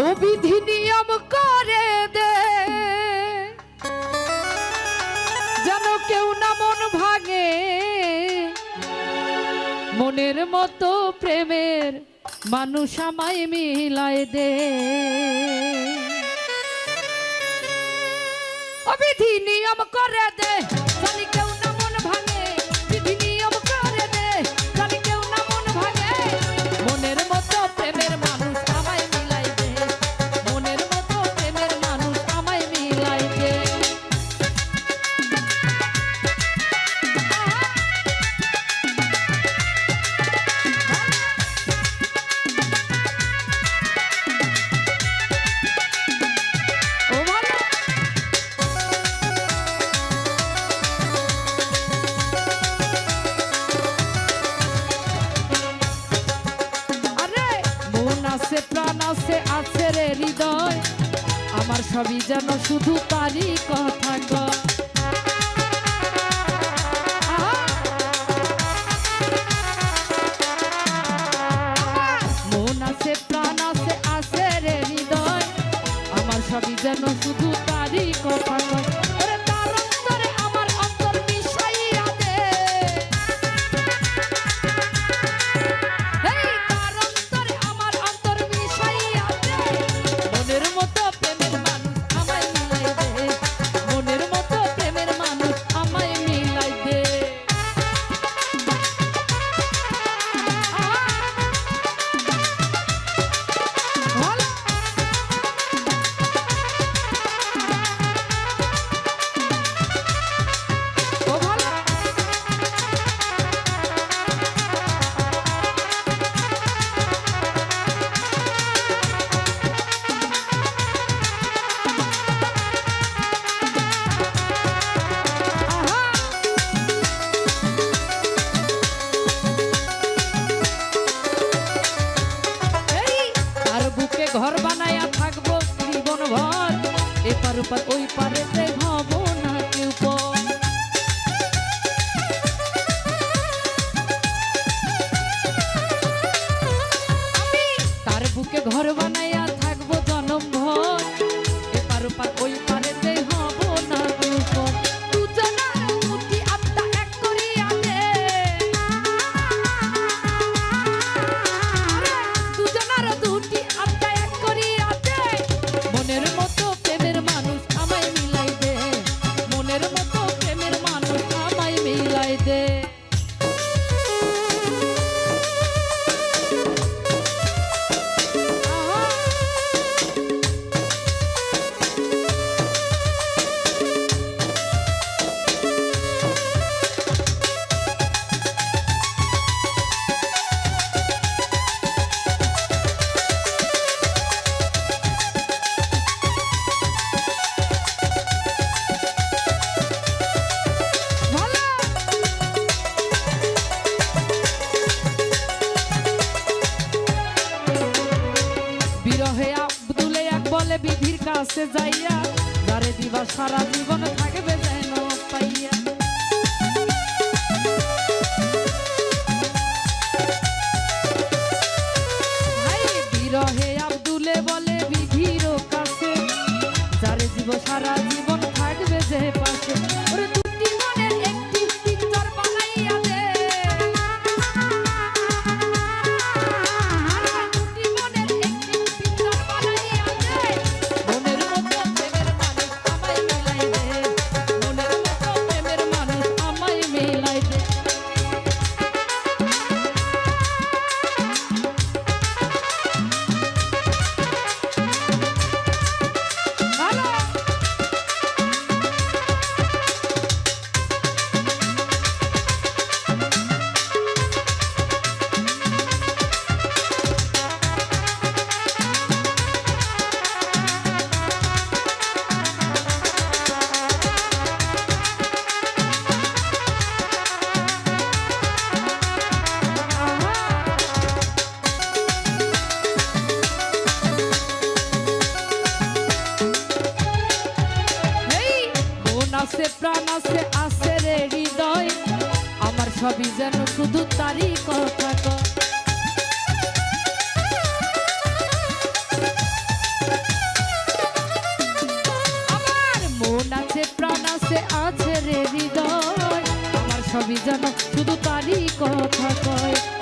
ও বিধি নিয়ম করে দে যেন কেউ না মন ভাঙে, মনের মতো প্রেমের মানুষ আমায় মিলায় দে। ও বিধি নিয়ম করে দে জানি কেউ না মন ভাঙে, বিধি নিয়ম করে দে জানি কেউ না মন ভাঙে, মনের মতো প্রেমের মানুষ আমায় মিলাই দে, মনের মতো প্রেমের মানুষ আমায় মিলাই দে। প্রাণ আছে আছে রে হৃদয় আমার, সবই যেন শুধু তারই কথা কয়। মন আছে প্রাণ আছে আছে রে হৃদয় আমার, সবই যেন শুধু তারই কথা কয়। ঘর বানায়া থাকবো জীবন ভর, এপার ওপার ওই পারেতে হব না কেউ পর। আমি তার বুকে ঘর বানায়া থাকবো জনম ভর, এপার ওপার ওই পারেতে হব না কেউ পর। বিধির কাছে যাইয়া যারে দিবা সারা জীবন থাকবে যেন পাইয়া। ভাই বিরহে আব্দুলে বলে বিধির কাছে যারে দিব সারা জীবন থাকবে যে পাশে। ওরে দুটি মনের একটি পিকচার বানাইয়া দে, আছে প্রাণ আছে আছে রে হৃদয় আমার, সবই যেন শুধু তারই কথা কয়। যেন শুধু তারই কথা কয়।